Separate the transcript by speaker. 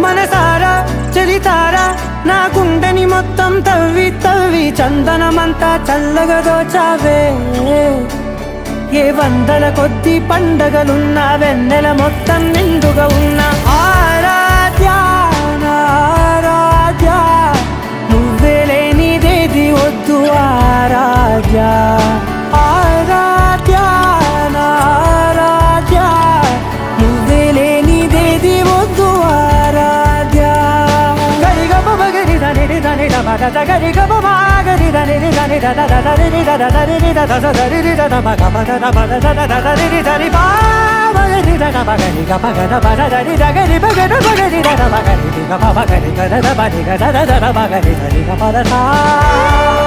Speaker 1: మనసారా చలితారా నా గుండెని మొత్తం తవ్వి తవ్వి చందనమంతా చల్లగా దోచావే ఏ వందల కొద్ది పండగలున్నా వెన్నెల మొత్తం నిండుగా ఉన్న ఆరాధ్యా నా ఆరాధ్యా నువ్వే లేనిదేది వద్దు ఆరాధ్యా ఆరాధ్యా నా ఆరాధ్యా నువ్వే లేనిదేది వద్దు ఆరాధ్యా గరిగమ మగరి దని దని మగ గరిగమ మాగరి దని దని దని దని దని దని దని మగ మగ మగ దని దని మగరి దని మగరి మగ మగ దని దని మగరి మగరి దని మగరి మగరి దని మగరి దని మగరి దని మగరి దని